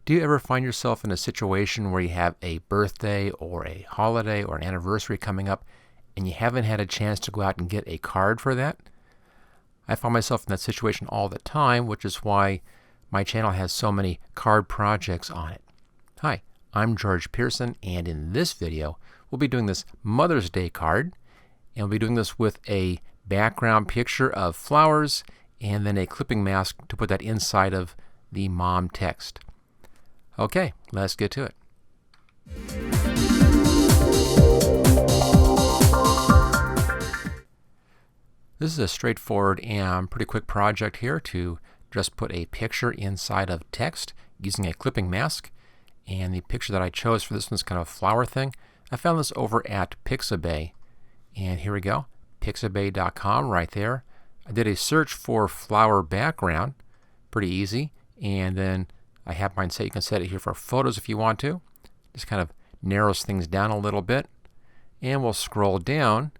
Do you ever find yourself in a situation where you have a birthday or a holiday or an anniversary coming up and you haven't had a chance to go out and get a card for that? I find myself in that situation all the time, which is why my channel has so many card projects on it. Hi, I'm George Pearson, and in this video we'll be doing this Mother's Day card, and we'll be doing this with a background picture of flowers and then a clipping mask to put that inside of the mom text. Okay, let's get to it. This is a straightforward and pretty quick project here to just put a picture inside of text using a clipping mask. And the picture that I chose for this one's kind of a flower thing. I found this over at Pixabay. And here we go, pixabay.com right there. I did a search for flower background, pretty easy. And then I have mine set. You can set it here for photos if you want to. Just kind of narrows things down a little bit. And we'll scroll down,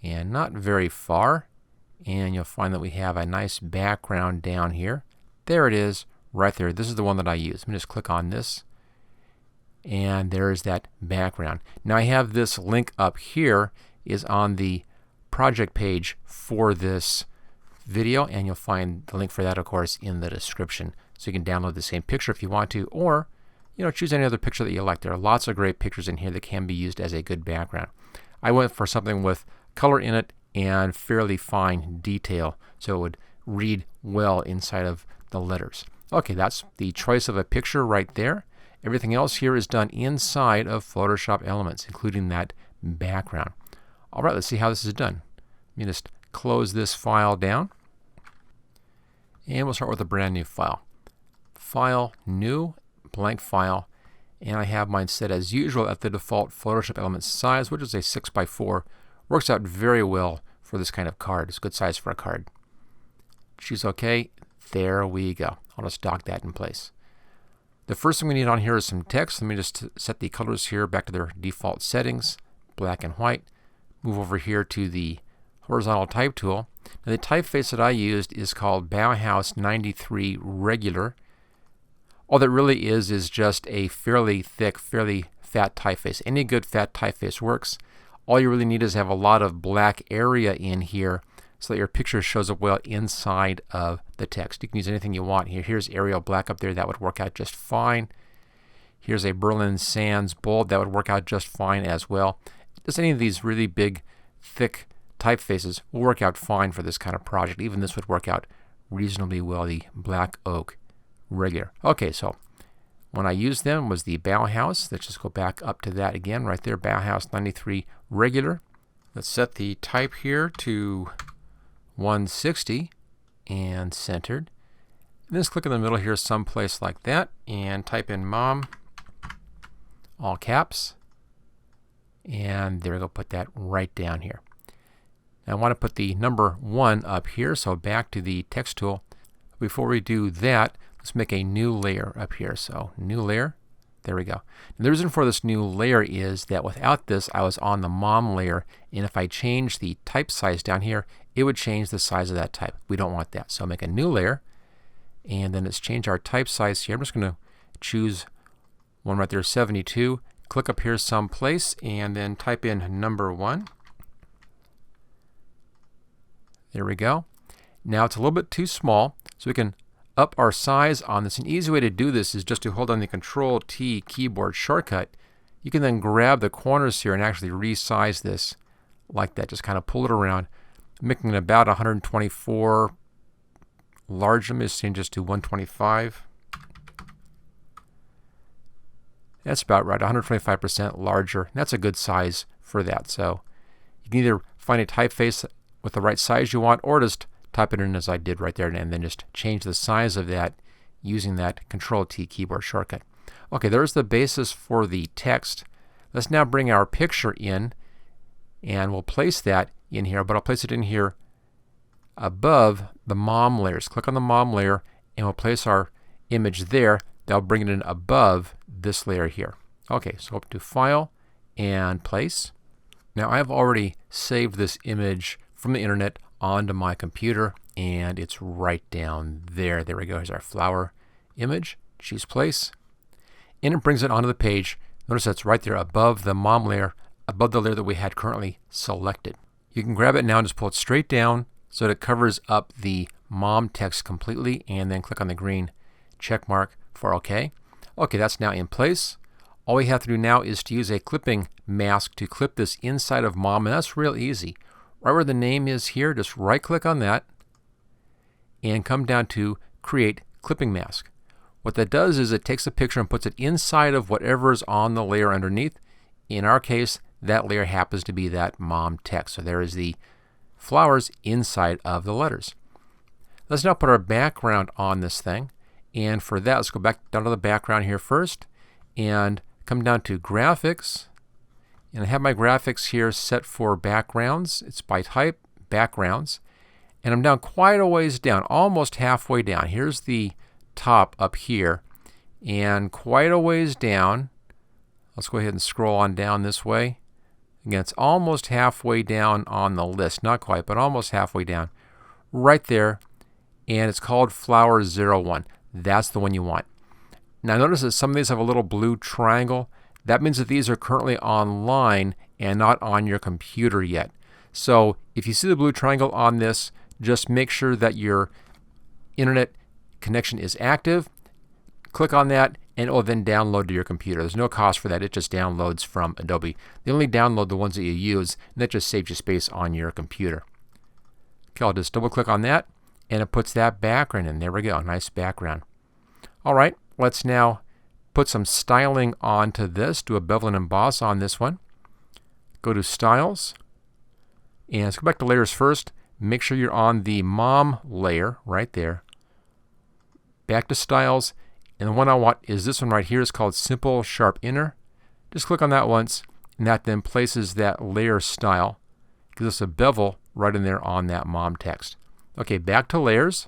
and not very far. And you'll find that we have a nice background down here. There it is, right there. This is the one that I use. Let me just click on this. And there's that background. Now I have this link up here is on the project page for this video, and you'll find the link for that, of course, in the description. So you can download the same picture if you want to, or choose any other picture that you like. There are lots of great pictures in here that can be used as a good background. I went for something with color in it and fairly fine detail, so it would read well inside of the letters. Okay, that's the choice of a picture right there. Everything else here is done inside of Photoshop Elements, including that background. All right, let's see how this is done. Let me just close this file down, and we'll start with a brand new file. File, new, blank file, and I have mine set as usual at the default Photoshop Elements size, which is a 6x4. Works out very well for this kind of card. It's a good size for a card. Choose OK. There we go. I'll just dock that in place. The first thing we need on here is some text. Let me just set the colors here back to their default settings, black and white. Move over here to the horizontal type tool. Now the typeface that I used is called Bauhaus 93 Regular. All that really is just a fairly thick, fairly fat typeface. Any good fat typeface works. All you really need is have a lot of black area in here so that your picture shows up well inside of the text. You can use anything you want here. Here's Arial Black up there. That would work out just fine. Here's a Berlin Sans bold. That would work out just fine as well. Just any of these really big, thick typefaces will work out fine for this kind of project. Even this would work out reasonably well, the Black Oak Regular. Okay, so when I used them was the Bauhaus. Let's just go back up to that again right there, Bauhaus 93 Regular. Let's set the type here to 160 and centered. And just click in the middle here someplace like that and type in mom, all caps. And there we go, put that right down here. Now I want to put the number 1 up here, so back to the text tool. Before we do that, let's make a new layer up here. So new layer, there we go. And the reason for this new layer is that without this I was on the mom layer, and if I change the type size down here, it would change the size of that type. We don't want that. So make a new layer, and then let's change our type size here. I'm just going to choose one right there, 72. Click up here someplace and then type in number 1. There we go. Now it's a little bit too small, so we can up our size on this. An easy way to do this is just to hold on the Control-T keyboard shortcut. You can then grab the corners here and actually resize this like that. Just kind of pull it around, making it about 124 large. Let me just change this to 125. That's about right, 125% larger. That's a good size for that. So you can either find a typeface with the right size you want, or just type it in as I did right there, and then just change the size of that using that Control-T keyboard shortcut. Okay, there's the basis for the text. Let's now bring our picture in, and we'll place that in here, but I'll place it in here above the mom layers. Click on the mom layer, and we'll place our image there. That'll bring it in above this layer here. Okay, so go up to File and Place. Now I've already saved this image from the internet onto my computer, and it's right down there. There we go. Here's our flower image. choose place, and it brings it onto the page. Notice that's right there above the mom layer, above the layer that we had currently selected. You can grab it now and just pull it straight down so that it covers up the mom text completely, and then click on the green check mark for OK. Okay, that's now in place. All we have to do now is to use a clipping mask to clip this inside of mom, and that's real easy. Right where the name is here, just right click on that and come down to create clipping mask. What that does is it takes a picture and puts it inside of whatever is on the layer underneath. In our case, that layer happens to be that mom text. So there is the flowers inside of the letters. Let's now put our background on this thing. And for that, let's go back down to the background here first and come down to graphics. And I have my graphics here set for backgrounds. It's by type, backgrounds. And I'm down quite a ways down, almost halfway down. Here's the top up here. And quite a ways down. Let's go ahead and scroll on down this way. Again, it's almost halfway down on the list. Not quite, but almost halfway down. Right there. And it's called Flower 01. That's the one you want. Now notice that some of these have a little blue triangle. That means that these are currently online and not on your computer yet. So if you see the blue triangle on this, just make sure that your internet connection is active. Click on that and it will then download to your computer. There's no cost for that. It just downloads from Adobe. They only download the ones that you use, and that just saves you space on your computer. Okay, I'll just double click on that and it puts that background in. There we go. Nice background. All right, let's now put some styling onto this. Do a bevel and emboss on this one. Go to Styles. And let's go back to layers first. Make sure you're on the mom layer right there. Back to Styles. And the one I want is this one right here. It's called Simple Sharp Inner. Just click on that once, and that then places that layer style. Gives us a bevel right in there on that mom text. Okay, back to layers.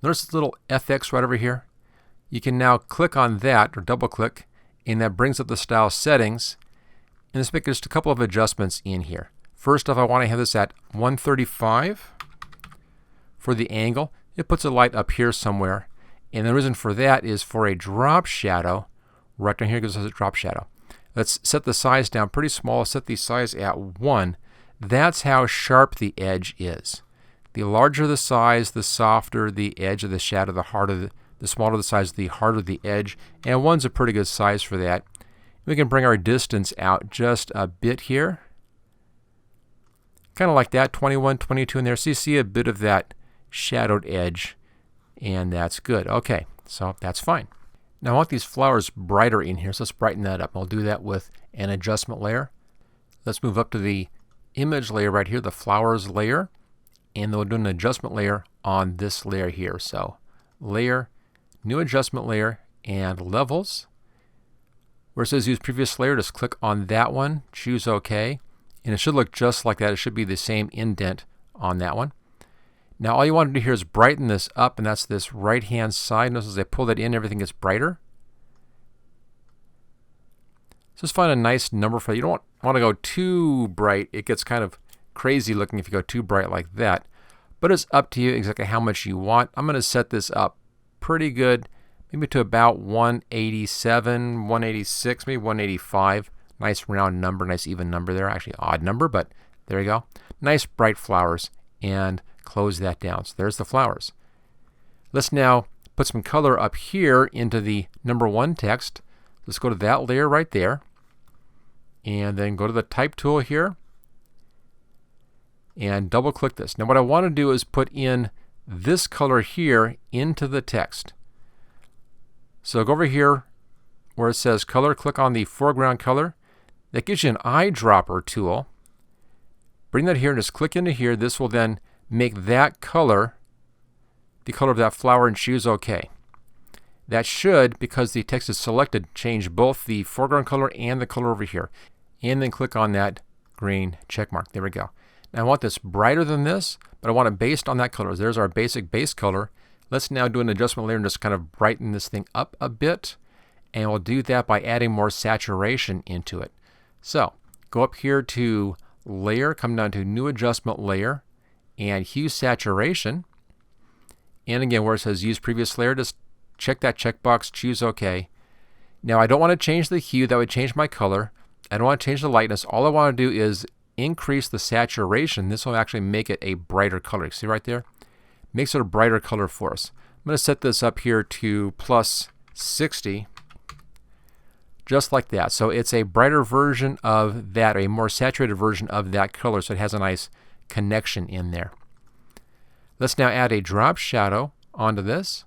Notice this little FX right over here. You can now click on that, or double click, and that brings up the style settings. And let's make just a couple of adjustments in here. First off, I want to have this at 135 for the angle. It puts a light up here somewhere. And the reason for that is for a drop shadow. Right down here gives us a drop shadow. Let's set the size down pretty small. Set the size at 1. That's how sharp the edge is. The larger the size, the softer the edge of the shadow, the smaller the size, the harder the edge. And 1's a pretty good size for that. We can bring our distance out just a bit here. Kind of like that, 21, 22 in there. So you see a bit of that shadowed edge, and that's good. Okay, so that's fine. Now I want these flowers brighter in here, so let's brighten that up. I'll do that with an adjustment layer. Let's move up to the image layer right here, the flowers layer, and then we'll do an adjustment layer on this layer here. So layer, new adjustment layer, and levels. Where it says use previous layer, just click on that one, choose OK, and it should look just like that. It should be the same indent on that one. Now all you want to do here is brighten this up, and that's this right hand side. Notice as I pull that in, everything gets brighter. So just find a nice number for that. You don't want to go too bright. It gets kind of crazy looking if you go too bright like that. But it's up to you exactly how much you want. I'm going to set this up pretty good, maybe to about 187, 186, maybe 185. Nice round number, nice even number there. Actually odd number, but there you go. Nice bright flowers, and close that down. So there's the flowers. Let's now put some color up here into the number 1 text. Let's go to that layer right there, and then go to the type tool here and double click this. Now what I want to do is put in this color here into the text. So go over here where it says color, click on the foreground color. That gives you an eyedropper tool. Bring that here and just click into here. This will then make that color the color of that flower and choose OK. That should, because the text is selected, change both the foreground color and the color over here. And then click on that green check mark. There we go. Now I want this brighter than this, but I want it based on that color. There's our basic base color. Let's now do an adjustment layer and just kind of brighten this thing up a bit. And we'll do that by adding more saturation into it. So go up here to layer, come down to new adjustment layer, and hue saturation. And again, where it says use previous layer, just check that checkbox, choose OK. Now I don't want to change the hue, that would change my color. I don't want to change the lightness. All I want to do is increase the saturation. This will actually make it a brighter color. See right there? Makes it a brighter color for us. I'm going to set this up here to plus 60. Just like that. So it's a brighter version of that, a more saturated version of that color, so it has a nice connection in there. Let's now add a drop shadow onto this.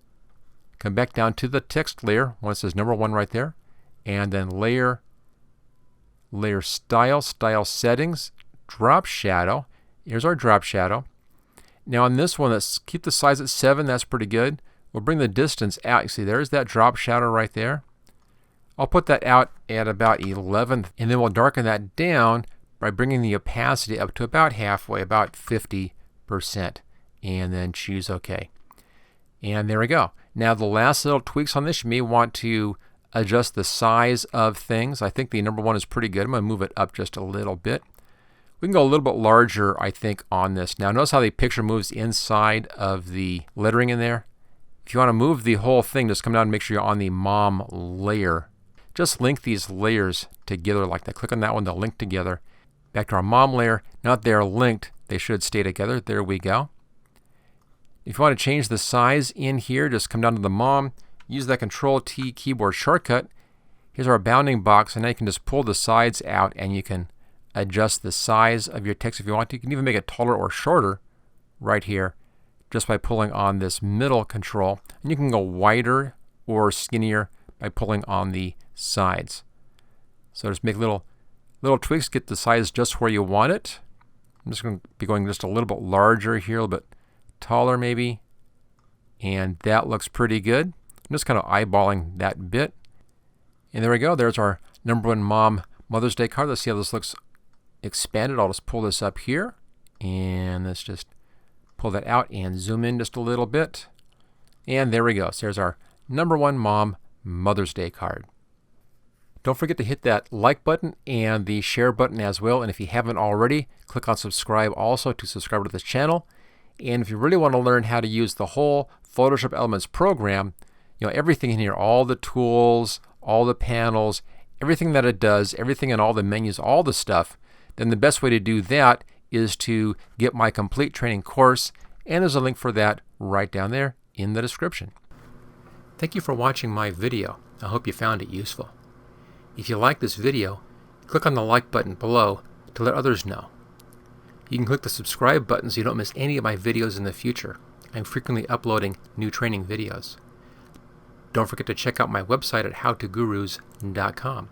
Come back down to the text layer, one that says number 1 right there, and then layer style, style settings, drop shadow. Here's our drop shadow. Now on this one, let's keep the size at 7, that's pretty good. We'll bring the distance out. You see, there's that drop shadow right there. I'll put that out at about 11, and then we'll darken that down by bringing the opacity up to about halfway, about 50%, and then choose OK. And there we go. Now the last little tweaks on this, you may want to adjust the size of things. I think the number 1 is pretty good. I'm going to move it up just a little bit. We can go a little bit larger, I think, on this. Now notice how the picture moves inside of the lettering in there. If you want to move the whole thing, just come down and make sure you're on the mom layer. Just link these layers together like that. Click on that one, they'll link together. Back to our mom layer. Now that they're linked, they should stay together. There we go. If you want to change the size in here, just come down to the mom, use that Control-T keyboard shortcut. Here's our bounding box, and now you can just pull the sides out and you can adjust the size of your text if you want to. You can even make it taller or shorter right here just by pulling on this middle control. And you can go wider or skinnier by pulling on the sides. So just make little tweaks, get the size just where you want it. I'm just going to be going just a little bit larger here, a little bit taller maybe. And that looks pretty good. I'm just kind of eyeballing that bit. And there we go. There's our number 1 mom Mother's Day card. Let's see how this looks expanded. I'll just pull this up here. And let's just pull that out and zoom in just a little bit. And there we go. So there's our number 1 mom Mother's Day card. Don't forget to hit that like button and the share button as well. And if you haven't already, click on subscribe also to subscribe to this channel. And if you really want to learn how to use the whole Photoshop Elements program, everything in here, all the tools, all the panels, everything that it does, everything in all the menus, all the stuff, then the best way to do that is to get my complete training course. And there's a link for that right down there in the description. Thank you for watching my video. I hope you found it useful. If you like this video, click on the like button below to let others know. You can click the subscribe button so you don't miss any of my videos in the future. I'm frequently uploading new training videos. Don't forget to check out my website at howtogurus.com.